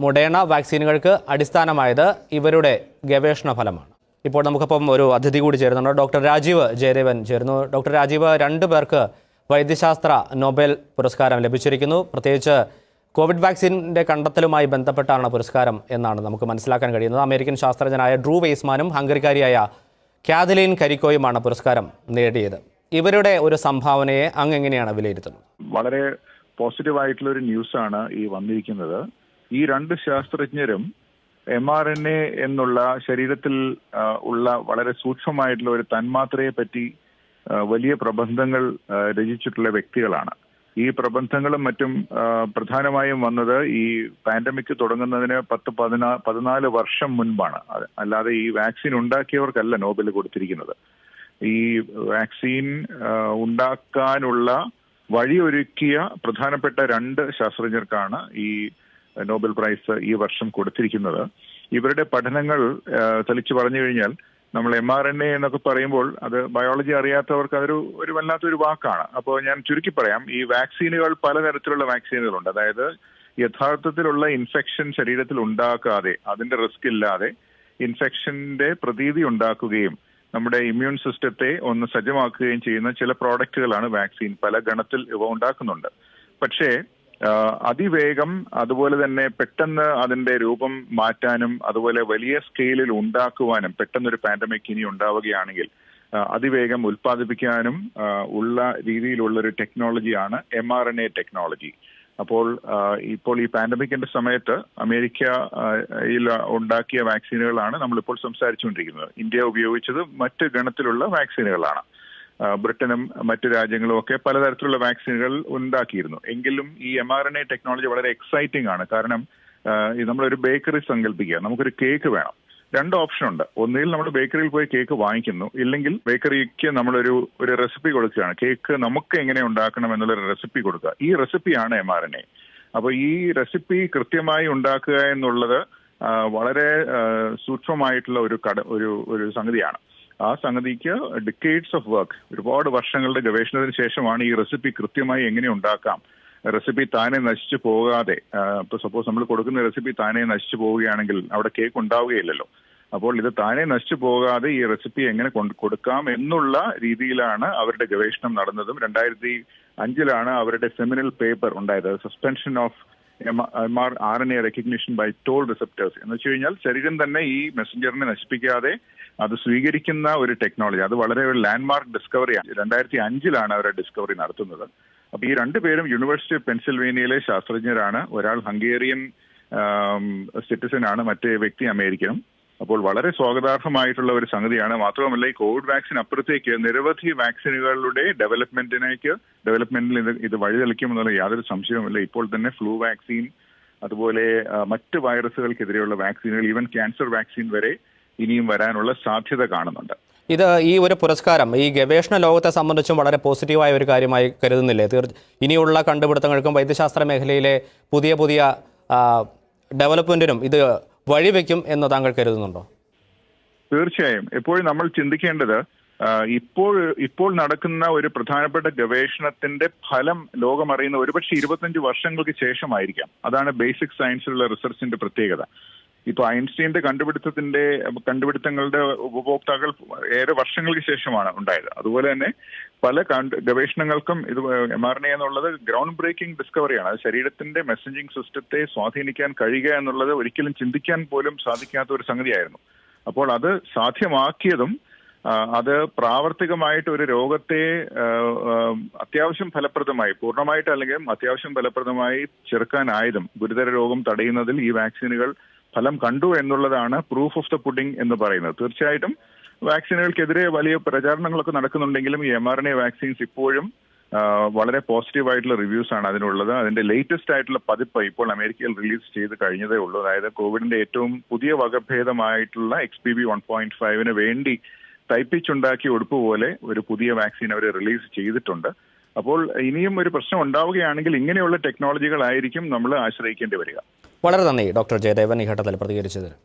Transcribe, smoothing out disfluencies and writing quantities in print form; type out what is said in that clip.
Moderna വാക്സിനുകൾക്ക് അടിസ്ഥാനമായത് ഇവരുടെ ഗവേഷണ ഫലമാണ്. ഇപ്പോൾ നമുക്കിപ്പം ഒരു അതിഥി കൂടി ചേരുന്നുണ്ട്. ഡോക്ടർ രാജീവ് ജയദേവൻ ചേരുന്നു. ഡോക്ടർ രാജീവ്, 2 പേർക്ക് വൈദ്യശാസ്ത്ര നൊബേൽ പുരസ്കാരം ലഭിച്ചിരിക്കുന്നു. പ്രത്യേകിച്ച് കോവിഡ് വാക്സിൻ്റെ കണ്ടെത്തലുമായി ബന്ധപ്പെട്ടാണ് പുരസ്കാരം എന്നാണ് നമുക്ക് മനസ്സിലാക്കാൻ കഴിയുന്നത്. അമേരിക്കൻ ശാസ്ത്രജ്ഞനായ ഡ്രൂ വെയ്സ്മാനും ഹംഗറിക്കാരിയായ കാതലീൻ കരിക്കോയുമാണ് പുരസ്കാരം നേടിയത്. ഇവരുടെ ഒരു സംഭാവനയെ അങ്ങ് എങ്ങനെയാണ് വിലയിരുത്തുന്നത്? വളരെ പോസിറ്റീവായിട്ടുള്ള ഒരു ന്യൂസാണ് ഈ വന്നിരിക്കുന്നത്. ഈ 2 ശാസ്ത്രജ്ഞരും mRNA എന്നുള്ള ശരീരത്തിൽ ഉള്ള വളരെ സൂക്ഷ്മമായിട്ടുള്ള ഒരു തന്മാത്രയെ പറ്റി വലിയ പ്രബന്ധങ്ങൾ രചിച്ചിട്ടുള്ള വ്യക്തികളാണ്. ഈ പ്രബന്ധങ്ങളും മറ്റും പ്രധാനമായും വന്നത് ഈ പാൻഡമിക് തുടങ്ങുന്നതിന് 14 വർഷം മുൻപാണ്. അല്ലാതെ ഈ വാക്സിൻ ഉണ്ടാക്കിയവർക്കല്ല നോബൽ കൊടുത്തിരിക്കുന്നത്. ഈ വാക്സിൻ ഉണ്ടാക്കാനുള്ള വഴിയൊരുക്കിയ പ്രധാനപ്പെട്ട 2 ശാസ്ത്രജ്ഞർക്കാണ് ഈ നോബൽ പ്രൈസ് ഈ വർഷം കൊടുത്തിരിക്കുന്നത്. ഇവരുടെ പഠനങ്ങൾ തെളിച്ചു പറഞ്ഞു കഴിഞ്ഞാൽ, നമ്മൾ mRNA എന്നൊക്കെ പറയുമ്പോൾ അത് ബയോളജി അറിയാത്തവർക്ക് അതൊരു വല്ലാത്തൊരു വാക്കാണ്. അപ്പോൾ ഞാൻ ചുരുക്കി പറയാം, ഈ വാക്സിനുകൾ പലതരത്തിലുള്ള വാക്സിനുകളുണ്ട്. അതായത് യഥാർത്ഥത്തിലുള്ള ഇൻഫെക്ഷൻ ശരീരത്തിൽ ഉണ്ടാക്കാതെ, അതിന്റെ റിസ്ക് ഇല്ലാതെ ഇൻഫെക്ഷന്റെ പ്രതീതി ഉണ്ടാക്കുകയും നമ്മുടെ ഇമ്മ്യൂൺ സിസ്റ്റത്തെ ഒന്ന് സജ്ജമാക്കുകയും ചെയ്യുന്ന ചില പ്രോഡക്റ്റുകളാണ് വാക്സിൻ. പല ഗണത്തിൽ ഇവ ഉണ്ടാക്കുന്നുണ്ട്. പക്ഷേ അതിവേഗം, അതുപോലെ തന്നെ പെട്ടെന്ന് അതിന്റെ രൂപം മാറ്റാനും അതുപോലെ വലിയ സ്കെയിലിൽ ഉണ്ടാക്കുവാനും, പെട്ടെന്നൊരു പാൻഡമിക് ഇനി ഉണ്ടാവുകയാണെങ്കിൽ അതിവേഗം ഉൽപ്പാദിപ്പിക്കാനും ഉള്ള രീതിയിലുള്ളൊരു ടെക്നോളജിയാണ് mRNA ടെക്നോളജി. ഇപ്പോൾ ഈ പാൻഡമിക്കിന്റെ സമയത്ത് അമേരിക്കയിൽ ഉണ്ടാക്കിയ വാക്സിനുകളാണ് നമ്മളിപ്പോൾ സംസാരിച്ചുകൊണ്ടിരിക്കുന്നത്. ഇന്ത്യ ഉപയോഗിച്ചത് മറ്റ് ഗണത്തിലുള്ള വാക്സിനുകളാണ്. ബ്രിട്ടനും മറ്റു രാജ്യങ്ങളും ഒക്കെ പലതരത്തിലുള്ള വാക്സിനുകൾ ഉണ്ടാക്കിയിരുന്നു. എങ്കിലും ഈ mRNA ടെക്നോളജി വളരെ എക്സൈറ്റിംഗ് ആണ്. കാരണം നമ്മളൊരു ബേക്കറി സങ്കല്പിക്കുക, നമുക്കൊരു കേക്ക് വേണം. 2 ഓപ്ഷൻ ഉണ്ട്. ഒന്നുകിൽ നമ്മൾ ബേക്കറിയിൽ പോയി കേക്ക് വാങ്ങിക്കുന്നു, ഇല്ലെങ്കിൽ ബേക്കറിക്ക് നമ്മളൊരു റെസിപ്പി കൊടുക്കുകയാണ്. കേക്ക് നമുക്ക് എങ്ങനെ ഉണ്ടാക്കണം എന്നുള്ളൊരു റെസിപ്പി കൊടുക്കുക. ഈ റെസിപ്പിയാണ് mRNA. അപ്പോൾ ഈ റെസിപ്പി കൃത്യമായി ഉണ്ടാക്കുക എന്നുള്ളത് വളരെ സൂക്ഷ്മമായിട്ടുള്ള ഒരു സംഗതിയാണ്. ആ സംഗതിക്ക് ഡിക്കേഡ്സ് ഓഫ് വർക്ക്, ഒരുപാട് വർഷങ്ങളുടെ ഗവേഷണത്തിന് ശേഷമാണ് ഈ റെസിപ്പി കൃത്യമായി എങ്ങനെ ഉണ്ടാക്കാം, റെസിപ്പി താനെ നശിച്ചു പോകാതെ. ഇപ്പൊ സപ്പോസ് നമ്മൾ കൊടുക്കുന്ന റെസിപ്പി താനെ നശിച്ചു പോവുകയാണെങ്കിൽ അവിടെ കേക്ക് ഉണ്ടാവുകയില്ലല്ലോ. അപ്പോൾ ഇത് താനെ നശിച്ചു പോകാതെ ഈ റെസിപ്പി എങ്ങനെ കൊടുക്കാം എന്നുള്ള രീതിയിലാണ് അവരുടെ ഗവേഷണം നടന്നതും. 2005 അവരുടെ സെമിനൽ പേപ്പർ ഉണ്ടായത്, suspension of mRNA recognition by toll receptors. എന്ന് വെച്ച് കഴിഞ്ഞാൽ ശരീരം തന്നെ ഈ മെസ്സഞ്ചറിനെ നശിപ്പിക്കാതെ അത് സ്വീകരിക്കുന്ന ഒരു ടെക്നോളജി. അത് വളരെ ഒരു ലാൻഡ്മാർക്ക് ഡിസ്കവറിയാണ്. 2005 അവരുടെ ഡിസ്കവറി നടത്തുന്നത്. അപ്പൊ ഈ 2 പേരും യൂണിവേഴ്സിറ്റി ഓഫ് പെൻസിൽവേനിയയിലെ ശാസ്ത്രജ്ഞരാണ്. ഒരാൾ ഹംഗേറിയൻ സിറ്റിസൺ ആണ്, മറ്റേ വ്യക്തി അമേരിക്കനും. അപ്പോൾ വളരെ സ്വാഗതാർഹമായിട്ടുള്ള ഒരു സംഗതിയാണ്. മാത്രമല്ല, ഈ കോവിഡ് വാക്സിൻ അപ്പുറത്തേക്ക് നിരവധി വാക്സിനുകളുടെ ഡെവലപ്മെന്റിൽ ഇത് വഴിതെളിക്കുമെന്നുള്ള യാതൊരു സംശയവുമില്ല. ഇപ്പോൾ തന്നെ ഫ്ലൂ വാക്സിൻ, അതുപോലെ മറ്റ് വൈറസുകൾക്കെതിരെയുള്ള വാക്സിനുകൾ, ഈവൻ ക്യാൻസർ വാക്സിൻ വരെ ഇനിയും വരാനുള്ള സാധ്യത കാണുന്നുണ്ട്. ഇത് ഈ ഒരു പുരസ്കാരം ഈ ഗവേഷണ ലോകത്തെ സംബന്ധിച്ചും വളരെ പോസിറ്റീവായ ഒരു കാര്യമായി കരുതുന്നില്ലേ? ഇനിയുള്ള കണ്ടുപിടുത്തങ്ങൾക്കും വൈദ്യശാസ്ത്ര മേഖലയിലെ പുതിയ ഡെവലപ്മെന്റിനും ഇത് വഴിവെക്കും എന്ന് താങ്കൾ കരുതുന്നുണ്ടോ? തീർച്ചയായും. എപ്പോഴും നമ്മൾ ചിന്തിക്കേണ്ടത്, ഇപ്പോൾ നടക്കുന്ന ഒരു പ്രധാനപ്പെട്ട ഗവേഷണത്തിന്റെ ഫലം ലോകമറിയുന്ന ഒരുപക്ഷെ 25 വർഷങ്ങൾക്ക് ശേഷമായിരിക്കാം. അതാണ് ബേസിക് സയൻസിലുള്ള റിസർച്ചിന്റെ പ്രത്യേകത. ഇപ്പൊ ഐൻസ്റ്റീന്റെ കണ്ടുപിടുത്തങ്ങളുടെ ഉപഭോക്താക്കൾ ഏറെ വർഷങ്ങൾക്ക് ശേഷമാണ് ഉണ്ടായത്. അതുപോലെ തന്നെ പല ഗവേഷണങ്ങൾക്കും ഇത് mRNA എന്നുള്ളത് ഗ്രൗണ്ട് ബ്രേക്കിംഗ് ഡിസ്കവറിയാണ്. അത് ശരീരത്തിന്റെ മെസ്സഞ്ചിങ് സിസ്റ്റത്തെ സ്വാധീനിക്കാൻ കഴിയുക എന്നുള്ളത് ഒരിക്കലും ചിന്തിക്കാൻ പോലും സാധിക്കാത്ത ഒരു സംഗതിയായിരുന്നു. അപ്പോൾ അത് സാധ്യമാക്കിയതും അത് പ്രാവർത്തികമായിട്ട് ഒരു രോഗത്തെ അത്യാവശ്യം ഫലപ്രദമായി, പൂർണ്ണമായിട്ട് അല്ലെങ്കിലും അത്യാവശ്യം ഫലപ്രദമായി ചെറുക്കാനായതും, ഗുരുതര രോഗം തടയുന്നതിൽ ഈ വാക്സിനുകൾ ഫലം കണ്ടു എന്നുള്ളതാണ് പ്രൂഫ് ഓഫ് ദ പുഡിംഗ് എന്ന് പറയുന്നത്. തീർച്ചയായിട്ടും വാക്സിനുകൾക്കെതിരെ വലിയ പ്രചാരണങ്ങളൊക്കെ നടക്കുന്നുണ്ടെങ്കിലും ഈ mRNA വാക്സിൻസ് ഇപ്പോഴും വളരെ പോസിറ്റീവായിട്ടുള്ള റിവ്യൂസ് ആണ് അതിനുള്ളത്. അതിന്റെ ലേറ്റസ്റ്റ് ആയിട്ടുള്ള പതിപ്പ് ഇപ്പോൾ അമേരിക്കയിൽ റിലീസ് ചെയ്ത് കഴിഞ്ഞതേ ഉള്ളൂ. അതായത് കോവിഡിന്റെ ഏറ്റവും പുതിയ വകഭേദമായിട്ടുള്ള XBB 1.5 വേണ്ടി തയ്പ്പിച്ചുണ്ടാക്കിയ ഉടുപ്പ് പോലെ ഒരു പുതിയ വാക്സിൻ അവർ റിലീസ് ചെയ്തിട്ടുണ്ട്. അപ്പോൾ ഇനിയും ഒരു പ്രശ്നം ഉണ്ടാവുകയാണെങ്കിൽ ഇങ്ങനെയുള്ള ടെക്നോളജികളായിരിക്കും നമ്മൾ ആശ്രയിക്കേണ്ടി വരിക. വളരെ നന്ദി ഡോക്ടർ ജയദേവൻ ഈ ഘട്ടത്തിൽ പ്രതികരിച്ചതിന്.